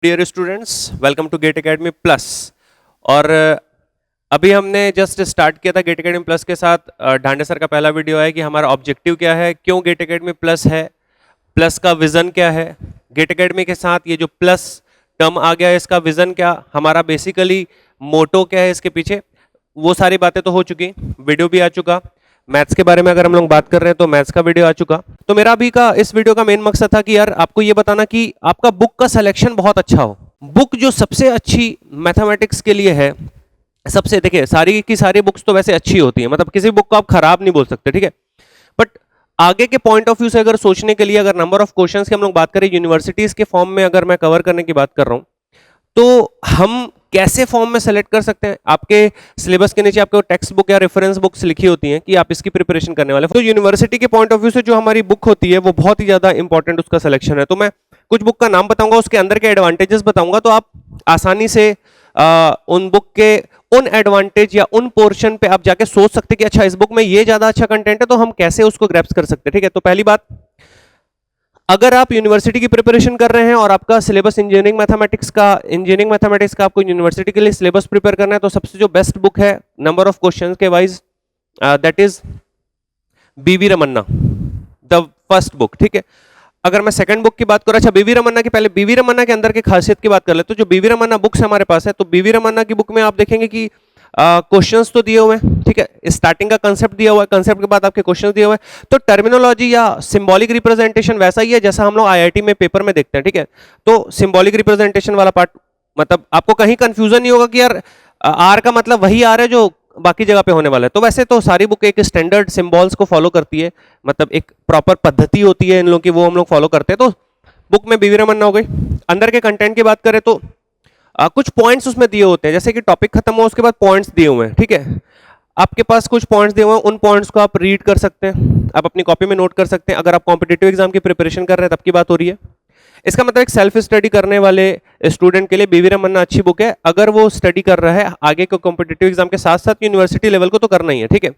Dear students, welcome to GATE Academy Plus. और अभी हमने जस्ट स्टार्ट किया था गेट एकेडमी प्लस के साथ। ढांडे सर का पहला वीडियो है कि हमारा ऑब्जेक्टिव क्या है, क्यों गेट एकेडमी प्लस है, प्लस का विजन क्या है, गेट एकेडमी के साथ ये जो प्लस टर्म आ गया है इसका विजन क्या, हमारा बेसिकली मोटो क्या है इसके पीछे, वो सारी बातें तो हो चुकी, वीडियो भी आ चुका। मैथ्स के बारे में अगर हम लोग बात कर रहे हैं तो मैथ्स का वीडियो आ चुका। तो मेरा अभी का इस वीडियो का मेन मकसद था कि यार आपको ये बताना कि आपका बुक का सिलेक्शन बहुत अच्छा हो। बुक जो सबसे अच्छी मैथमेटिक्स के लिए है, सबसे देखिए सारी की सारी बुक्स तो वैसे अच्छी होती है, मतलब किसी बुक को आप खराब नहीं बोल सकते, ठीक है। बट आगे के पॉइंट ऑफ व्यू से अगर सोचने के लिए, अगर नंबर ऑफ क्वेश्चंस की हम लोग बात करें यूनिवर्सिटीज के फॉर्म में, अगर मैं कवर करने की बात कर रहा हूं तो हम कैसे फॉर्म में सेलेक्ट कर सकते हैं। आपके सिलेबस के नीचे आपको टेक्स्ट बुक या रेफरेंस बुक्स लिखी होती हैं कि आप इसकी प्रिपरेशन करने वाले हैं। तो यूनिवर्सिटी के पॉइंट ऑफ व्यू से जो हमारी बुक होती है वो बहुत ही ज्यादा इंपॉर्टेंट उसका सिलेक्शन है। तो मैं कुछ बुक का नाम बताऊंगा, उसके अंदर के एडवांटेजेस बताऊंगा, तो आप आसानी से उन बुक के उन एडवांटेज या उन पोर्शन पे आप जाके सोच सकते हैं कि अच्छा इस बुक में ये ज्यादा अच्छा कंटेंट है तो हम कैसे उसको ग्रैप्स कर सकते हैं, ठीक है। तो पहली बात, अगर आप यूनिवर्सिटी की प्रिपरेशन कर रहे हैं और आपका सिलेबस इंजीनियरिंग मैथमेटिक्स का आपको यूनिवर्सिटी के लिए सिलेबस प्रिपेयर करना है, तो सबसे जो बेस्ट बुक है नंबर ऑफ क्वेश्चंस के वाइज, दैट इज बीवी रमन्ना, द फर्स्ट बुक, ठीक है। अगर मैं सेकंड बुक की बात करूं, अच्छा बीवी रमन्ना की, पहले बीवी रमन्ना के अंदर की खासियत की बात कर ले, तो जो बीवी रमन्ना बुक्स हमारे पास है, तो बीवी रमन्ना की बुक में आप देखेंगे कि क्वेश्चंस तो दिए हुए हैं, ठीक है, स्टार्टिंग का कंसेप्ट दिया हुआ है, कंसेप्ट के बाद आपके क्वेश्चंस दिए हुए हैं, तो टर्मिनोलॉजी या सिंबॉलिक रिप्रेजेंटेशन वैसा ही है जैसा हम लोग आईआईटी में पेपर में देखते हैं, ठीक है। तो सिंबॉलिक रिप्रेजेंटेशन वाला पार्ट, मतलब आपको कहीं कंफ्यूजन नहीं होगा कि यार आर का मतलब वही आर है जो बाकी जगह पे होने वाला है। तो वैसे तो सारी बुक एक स्टैंडर्ड सिंबल्स को फॉलो करती है, मतलब एक प्रॉपर पद्धति होती है इन लोगों की, वो हम लोग फॉलो करते हैं। तो बुक में बीवी रमन्ना हो गई। अंदर के कंटेंट की बात करें तो कुछ पॉइंट्स उसमें दिए होते हैं, जैसे कि टॉपिक खत्म हो उसके बाद पॉइंट्स दिए हुए हैं, ठीक है। आपके पास कुछ पॉइंट्स दिए हुए हैं, उन पॉइंट्स को आप रीड कर सकते हैं, आप अपनी कॉपी में नोट कर सकते हैं। अगर आप कॉम्पिटिटिव एग्जाम की प्रिपरेशन कर रहे हैं तब की बात हो रही है। इसका मतलब एक सेल्फ स्टडी करने वाले स्टूडेंट के लिए बीवी रमन्ना अच्छी बुक है। अगर वो स्टडी कर रहा है आगे के कॉम्पिटिटिव एग्जाम के साथ साथ यूनिवर्सिटी लेवल को तो करना ही है, ठीक है।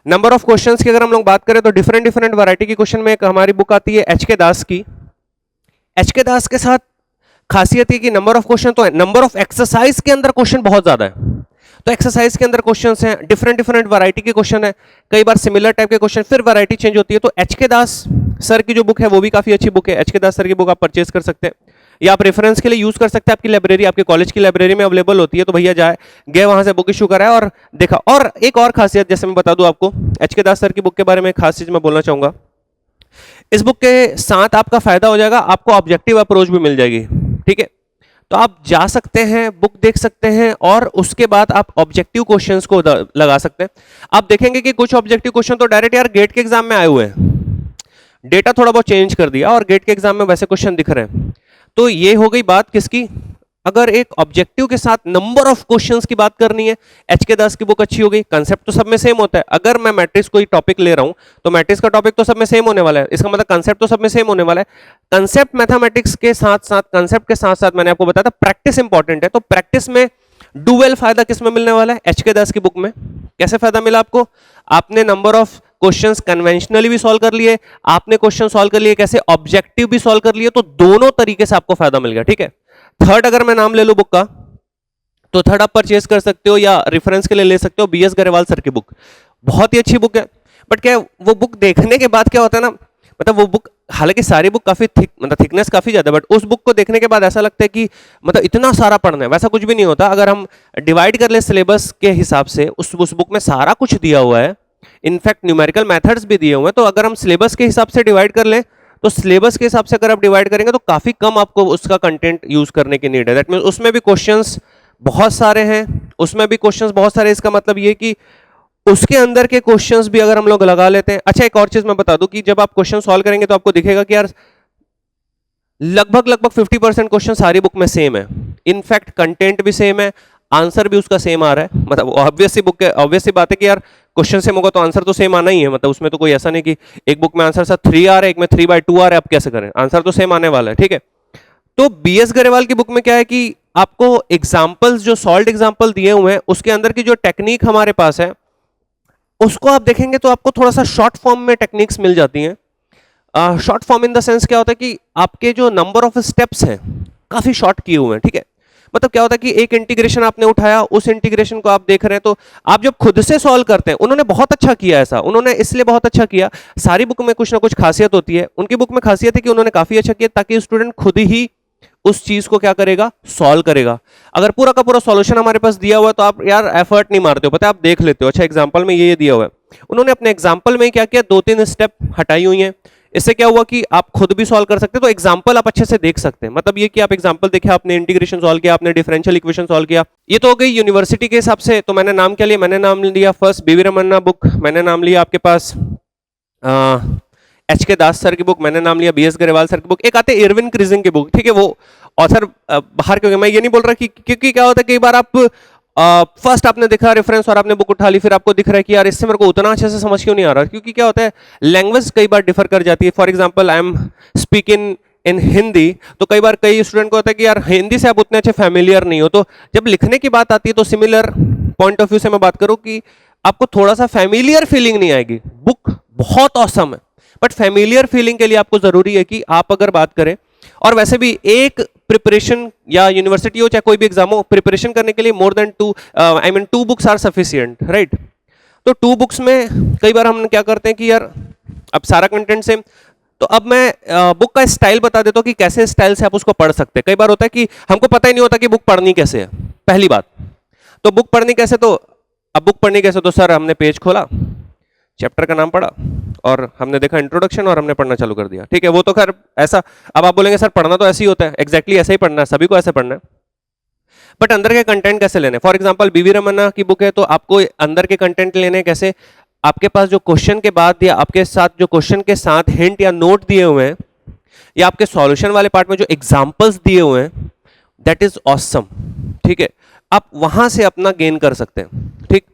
नंबर ऑफ क्वेश्चंस की अगर हम लोग बात करें तो डिफरेंट वैरायटी की क्वेश्चन में एक हमारी बुक आती है एच के दास की। एच के दास के साथ खासियत है कि नंबर ऑफ क्वेश्चन तो है, नंबर ऑफ एक्सरसाइज के अंदर क्वेश्चन बहुत ज्यादा है। तो एक्सरसाइज के अंदर क्वेश्चंस हैं, डिफरेंट वैरायटी के क्वेश्चन है, कई बार सिमिलर टाइप के क्वेश्चन, फिर वैरायटी चेंज होती है। तो एच के दास सर की जो बुक है वो भी काफी अच्छी बुक है। एच के दास सर की बुक आप परचेज कर सकते हैं या आप रेफरेंस के लिए यूज कर सकते हैं। आपकी लाइब्रेरी, आपके कॉलेज की लाइब्रेरी में अवेलेबल होती है, तो भैया गए वहां से बुक इशू कराया और देखा। और एक और खासियत जैसे मैं बता दूं आपको, एच के दास सर की बुक के बारे में खास चीज मैं बोलना चाहूंगा, इस बुक के साथ आपका फायदा हो जाएगा, आपको ऑब्जेक्टिव अप्रोच भी मिल जाएगी, ठीक है। तो आप जा सकते हैं, बुक देख सकते हैं और उसके बाद आप ऑब्जेक्टिव क्वेश्चंस को लगा सकते हैं। आप देखेंगे कि कुछ ऑब्जेक्टिव क्वेश्चन तो डायरेक्ट यार गेट के एग्जाम में आए हुए हैं, डेटा थोड़ा बहुत चेंज कर दिया और गेट के एग्जाम में वैसे क्वेश्चन दिख रहे हैं। तो ये हो गई बात किसकी, अगर एक ऑब्जेक्टिव के साथ नंबर ऑफ क्वेश्चंस की बात करनी है, एच के दास की बुक अच्छी हो गई। कंसेप्ट तो सब में सेम होता है, अगर मैं मैट्रिक्स कोई टॉपिक ले रहा हूं तो मैट्रिक्स का टॉपिक तो सब में सेम होने वाला है, इसका मतलब कंसेप्ट तो सब में सेम होने वाला है। कंसेप्ट मैथमेटिक्स के साथ साथ, कंसेप्ट के साथ साथ मैंने आपको बताया था प्रैक्टिस इंपॉर्टेंट है। तो प्रैक्टिस में डुअल फायदा किस में मिलने वाला है, एच के दास की बुक में। कैसे फायदा मिला आपको, आपने नंबर ऑफ क्वेश्चंस कन्वेंशनली भी सॉल्व कर लिए, आपने क्वेश्चन सॉल्व कर लिए कैसे, ऑब्जेक्टिव भी सॉल्व कर लिए, तो दोनों तरीके से आपको फायदा मिल गया, ठीक है। थर्ड अगर मैं नाम ले लूं बुक का, तो थर्ड आप परचेज कर सकते हो या रेफरेंस के लिए ले सकते हो, बीएस गरेवाल सर की बुक, बहुत ही अच्छी बुक है। बट क्या वो बुक देखने के बाद क्या होता है ना, मतलब वो बुक, हालांकि सारी बुक काफी थिक, मतलब थिकनेस काफी ज्यादा, बट उस बुक को देखने के बाद ऐसा लगता है कि मतलब इतना सारा पढ़ना है, वैसा कुछ भी नहीं होता। अगर हम डिवाइड कर ले सिलेबस के हिसाब से, उस बुक में सारा कुछ दिया हुआ है, इनफैक्ट न्यूमेरिकल मेथड्स भी दिए हुए हैं। तो अगर हम सिलेबस के हिसाब से डिवाइड कर ले, तो सिलेबस के हिसाब से अगर आप डिवाइड करेंगे तो काफी कम आपको उसका कंटेंट यूज करने की नीड है। दैट मींस उसमें भी क्वेश्चंस बहुत सारे हैं, उसमें भी क्वेश्चंस बहुत सारे, इसका मतलब ये कि उसके अंदर के क्वेश्चंस भी अगर हम लोग लगा लेते हैं। अच्छा एक और चीज मैं बता दूं कि जब आप क्वेश्चन सॉल्व करेंगे तो आपको दिखेगा कि यार लगभग 50% क्वेश्चन सारी बुक में सेम है, इनफैक्ट कंटेंट भी सेम है, आंसर भी उसका सेम आ रहा है। मतलब ऑब्वियस सी बात है कि यार क्वेश्चन सेम होगा तो आंसर तो सेम आना ही है, मतलब उसमें तो कोई ऐसा नहीं कि एक बुक में आंसर सर 3 आ रहा है, एक में 3/2 आ रहा है, आप कैसे करें, आंसर तो सेम आने वाला है, ठीक है। तो बीएस गरेवाल की बुक में क्या है कि आपको एग्जाम्पल्स, जो सॉल्व एग्जाम्पल दिए हुए हैं, उसके अंदर की जो टेक्निक हमारे पास है उसको आप देखेंगे तो आपको थोड़ा सा शॉर्ट फॉर्म में टेक्निक्स मिल जाती हैं। Short form in the sense क्या होता है कि आपके जो नंबर ऑफ स्टेप्स हैं काफी शॉर्ट किए हुए हैं, ठीक है। मतलब क्या होता है कि एक इंटीग्रेशन आपने उठाया, उस इंटीग्रेशन को आप देख रहे हैं, तो आप जब खुद से सॉल्व करते हैं, उन्होंने बहुत अच्छा किया ऐसा, उन्होंने इसलिए बहुत अच्छा किया, सारी बुक में कुछ ना कुछ खासियत होती है, उनकी बुक में खासियत है कि उन्होंने काफी अच्छा किया ताकि स्टूडेंट खुद ही उस चीज को क्या करेगा, सॉल्व करेगा। अगर पूरा का पूरा सॉल्यूशन हमारे पास दिया हुआ है तो आप यार एफर्ट नहीं मारते हो, पता है, आप देख लेते हो, अच्छा एग्जांपल में ये दिया हुआ है। उन्होंने अपने एग्जांपल में क्या किया, 2-3 स्टेप हटाई हुई हैं, इससे क्या हुआ कि आप खुद भी सॉल्व कर सकते हैं, तो एग्जांपल आप अच्छे से देख सकते हैं। मतलब ये कि आप एग्जांपल देखे, आपने इंटीग्रेशन सॉल्व किया, आपने डिफरेंशियल इक्वेशन सॉल्व किया, ये तो हो गई यूनिवर्सिटी के हिसाब से। तो मैंने नाम क्या लिया, मैंने नाम लिया फर्स्ट बीवी रमन्ना बुक, मैंने नाम लिया आपके पास एच के दास सर की बुक, मैंने नाम लिया BS गरेवाल सर की बुक, एक आते इरविन क्रिजिंग की बुक, ठीक है, वो ऑथर बाहर क्योंकि मैं ये नहीं बोल रहा कि क्योंकि क्या होता है कई बार आप फर्स्ट आपने देखा रेफरेंस और आपने बुक उठा ली, फिर आपको दिख रहा है कि यार इससे मेरे को उतना अच्छे से समझ क्यों नहीं आ रहा, क्योंकि क्या होता है लैंग्वेज कई बार डिफर कर जाती है। For example I am speaking in Hindi, तो कई बार कई स्टूडेंट को होता है कि यार हिंदी से आप उतने अच्छे फैमिलियर नहीं हो, तो जब लिखने की बात आती है तो सिमिलर पॉइंट ऑफ व्यू से मैं बात करूं कि आपको थोड़ा सा फैमिलियर फीलिंग नहीं आएगी। बुक बहुत ऑसम है, बट फैमिलियर फीलिंग के लिए आपको जरूरी है कि आप अगर बात करें, और वैसे भी एक प्रिपरेशन या यूनिवर्सिटी हो चाहे कोई भी एग्जाम हो, प्रिपरेशन करने के लिए more than 2 books are sufficient, right. तो 2 बुक्स में कई बार हम क्या करते हैं कि यार अब सारा कंटेंट सेम, तो अब मैं बुक का स्टाइल बता देता हूँ कि कैसे स्टाइल से आप उसको पढ़ सकते हैं। कई बार होता है कि हमको पता ही नहीं होता कि बुक पढ़नी कैसे है, पहली बात। तो बुक पढ़नी कैसे, तो अब बुक पढ़नी कैसे, तो सर हमने पेज खोला, चैप्टर का नाम पढ़ा और हमने देखा इंट्रोडक्शन और हमने पढ़ना चालू कर दिया, ठीक है। वो तो खैर ऐसा, अब आप बोलेंगे सर पढ़ना तो ऐसे ही होता है, एग्जैक्टली ऐसे ही पढ़ना है, सभी को ऐसे पढ़ना है, बट अंदर के कंटेंट कैसे लेने। फॉर एग्जांपल बीवी रमन्ना की बुक है, तो आपको अंदर के कंटेंट लेने कैसे, आपके पास जो क्वेश्चन के बाद या आपके साथ जो क्वेश्चन के साथ हिंट या नोट दिए हुए हैं, या आपके सॉल्यूशन वाले पार्ट में जो एग्जांपल्स दिए हुए हैं, दैट इज ऑसम, ठीक है। आप वहां से अपना गेन कर सकते हैं, ठीक।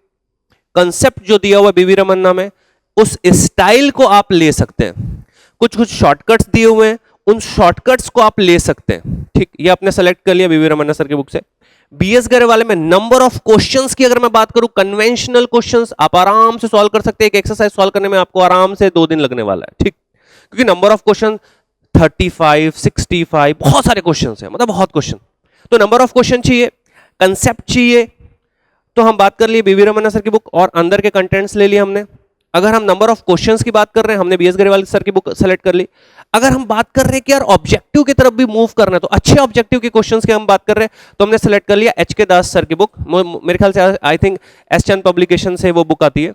कंसेप्ट जो दिया हुआ बीवी रमन्ना में, उस स्टाइल को आप ले सकते हैं। कुछ कुछ शॉर्टकट्स दिए हुए हैं, उन शॉर्टकट्स को आप ले सकते हैं, ठीक। ये आपने सेलेक्ट कर लिया बीवी रमन्ना सर की बुक से। BS गरेवाल में नंबर ऑफ क्वेश्चंस की अगर मैं बात करूं, कन्वेंशनल क्वेश्चंस आप आराम से सॉल्व कर सकते हैं। एक एक्सरसाइज सॉल्व करने में आपको आराम से 2 दिन लगने वाला है, ठीक। क्योंकि नंबर ऑफ क्वेश्चन 35, 65, बहुत सारे क्वेश्चंस हैं, मतलब बहुत क्वेश्चन। तो नंबर ऑफ क्वेश्चन चाहिए, कंसेप्ट चाहिए, तो हम बात कर लिए बीवी रमन्ना सर की बुक और अंदर के कंटेंट्स ले लिए हमने। अगर हम नंबर ऑफ क्वेश्चंस की बात कर रहे हैं, हमने BS गरेवाल सर की बुक सेलेक्ट कर ली। अगर हम बात कर रहे हैं कि यार ऑब्जेक्टिव की तरफ भी मूव करना है, तो अच्छे ऑब्जेक्टिव के क्वेश्चंस की हम बात कर रहे हैं, तो हमने सेलेक्ट कर लिया HK दास सर की बुक। मेरे ख्याल से I think S Chand publication से वो बुक आती है,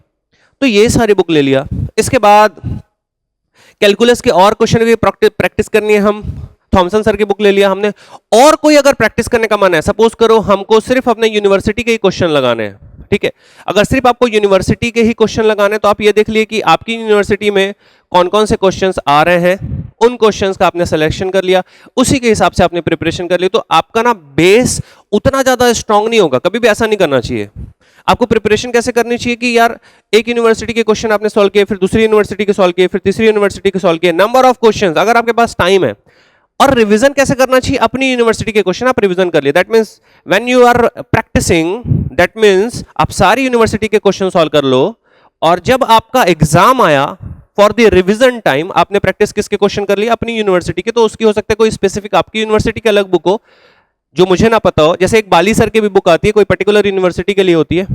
तो ये सारी बुक ले लिया। इसके बाद कैलकुलस के और क्वेश्चन की प्रैक्टिस करनी है, हम थॉमसन सर की बुक ले लिया हमने। और कोई अगर प्रैक्टिस करने का मन है, सपोज करो हमको सिर्फ अपने यूनिवर्सिटी के ही क्वेश्चन लगाने हैं, ठीक है। अगर सिर्फ आपको यूनिवर्सिटी के ही क्वेश्चन लगाने, तो आप ये देख लिए कि आपकी यूनिवर्सिटी में कौन कौन से क्वेश्चंस आ रहे हैं, उन क्वेश्चंस का आपने सिलेक्शन कर लिया, उसी के हिसाब से आपने प्रिपरेशन कर ली, तो आपका ना बेस उतना ज्यादा स्ट्रांग नहीं होगा। कभी भी ऐसा नहीं करना चाहिए। आपको प्रिपरेशन कैसे करनी चाहिए कि यार एक यूनिवर्सिटी के क्वेश्चन आपने सॉल्व किए, फिर दूसरी यूनिवर्सिटी के सॉल्व किए, फिर तीसरी यूनिवर्सिटी के सॉल्व किए, नंबर ऑफ क्वेश्चन अगर आपके पास टाइम है। और रिवीजन कैसे करना चाहिए, अपनी यूनिवर्सिटी के क्वेश्चन आप रिवीजन कर लिए। That means when you are practicing, that means आप सारी यूनिवर्सिटी के क्वेश्चन सॉल्व कर लो, और जब आपका एग्जाम आया फॉर द रिवीजन टाइम, आपने प्रैक्टिस किसके क्वेश्चन कर लिया, अपनी यूनिवर्सिटी के। तो उसकी हो सकता है कोई स्पेसिफिक आपकी यूनिवर्सिटी की अलग बुक हो जो मुझे ना पता हो, जैसे एक बाली सर की भी बुक आती है, कोई पर्टिकुलर यूनिवर्सिटी के लिए होती है।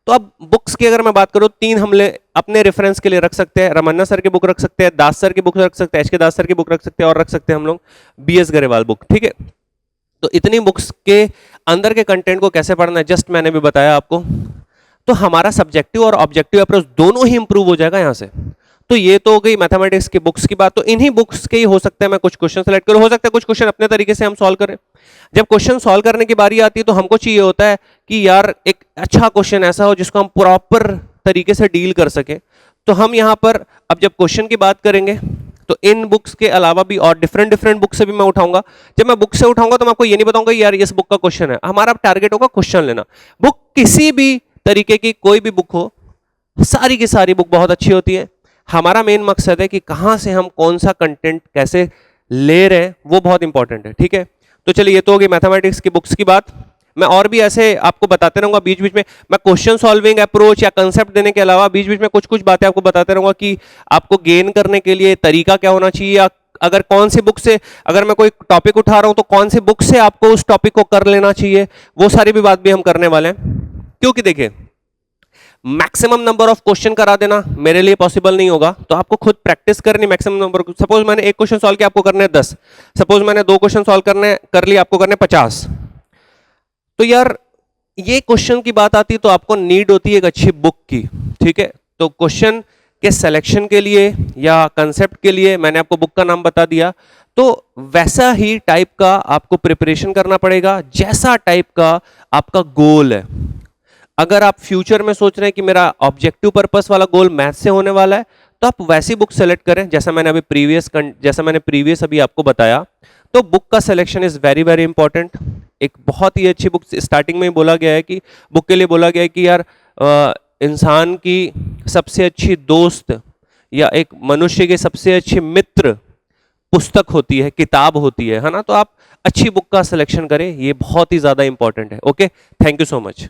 तो अब बुक्स की अगर मैं बात करूं, 3 हमले अपने रेफरेंस के लिए रख सकते हैं। रमन्ना सर की बुक रख सकते हैं, दास सर की बुक रख सकते हैं, HK दास सर की बुक रख सकते हैं, और रख सकते हैं हम लोग BS गरेवाल बुक, ठीक है। तो इतनी बुक्स के अंदर के कंटेंट को कैसे पढ़ना है जस्ट मैंने भी बताया आपको। तो हमारा सब्जेक्टिव और ऑब्जेक्टिव अप्रोच दोनों ही इंप्रूव हो जाएगा यहां से। तो ये तो हो गई मैथमेटिक्स की बुक्स की बात। तो इन्हीं बुक्स के ही हो सकता है मैं कुछ क्वेश्चन सेलेक्ट करूं, हो सकता है कुछ क्वेश्चन अपने तरीके से हम सॉल्व करें। जब क्वेश्चन सॉल्व करने की बारी आती है तो हमको चाहिए होता है कि यार एक अच्छा क्वेश्चन ऐसा हो जिसको हम प्रॉपर तरीके से डील कर सके। तो हम यहाँ पर अब जब क्वेश्चन की बात करेंगे तो इन बुक्स के अलावा भी और डिफरेंट बुक से भी मैं उठाऊंगा। जब मैं बुक से उठाऊंगा तो मैं आपको ये नहीं बताऊंगा यार इस बुक का क्वेश्चन है, हमारा टारगेट होगा क्वेश्चन लेना। बुक किसी भी तरीके की कोई भी बुक हो, सारी की सारी बुक बहुत अच्छी होती है। हमारा मेन मकसद है कि कहां से हम कौन सा कंटेंट कैसे ले रहे हैं, वो बहुत इंपॉर्टेंट है, ठीक है। तो चलिए ये तो हो गई मैथमेटिक्स की बुक्स की बात। मैं और भी ऐसे आपको बताते रहूंगा बीच बीच में। मैं क्वेश्चन सॉल्विंग अप्रोच या कंसेप्ट देने के अलावा बीच बीच में कुछ कुछ बातें आपको बताते रहूंगा कि आपको गेन करने के लिए तरीका क्या होना चाहिए, या अगर कौन सी बुक से, अगर मैं कोई टॉपिक उठा रहा हूं तो कौन सी बुक से आपको उस टॉपिक को कर लेना चाहिए, वो सारी भी बात भी हम करने वाले हैं। क्योंकि देखिए मैक्सिमम नंबर ऑफ क्वेश्चन करा देना मेरे लिए पॉसिबल नहीं होगा, तो आपको खुद प्रैक्टिस करनी मैक्सिमम नंबर। सपोज मैंने एक क्वेश्चन सॉल्व किया, आपको करने 10, सपोज मैंने 2 क्वेश्चन सॉल्व करने कर लिए, आपको करने 50। तो यार ये क्वेश्चन की बात आती है तो आपको नीड होती है एक अच्छी बुक की, ठीक है। तो क्वेश्चन के सिलेक्शन के लिए या कंसेप्ट के लिए मैंने आपको बुक का नाम बता दिया, तो वैसा ही टाइप का आपको प्रिपरेशन करना पड़ेगा जैसा टाइप का आपका गोल है। अगर आप फ्यूचर में सोच रहे हैं कि मेरा ऑब्जेक्टिव पर्पस वाला गोल मैथ से होने वाला है, तो आप वैसी बुक सेलेक्ट करें जैसा मैंने प्रीवियस अभी आपको बताया। तो बुक का selection is very very important. एक बहुत ही अच्छी बुक, स्टार्टिंग में ही बोला गया है कि बुक के लिए बोला गया है कि यार इंसान की सबसे अच्छी दोस्त या एक मनुष्य के सबसे अच्छे मित्र पुस्तक होती है, किताब होती है ना। तो आप अच्छी बुक का सिलेक्शन करें, ये बहुत ही ज्यादा इंपॉर्टेंट है। Okay, thank you so much.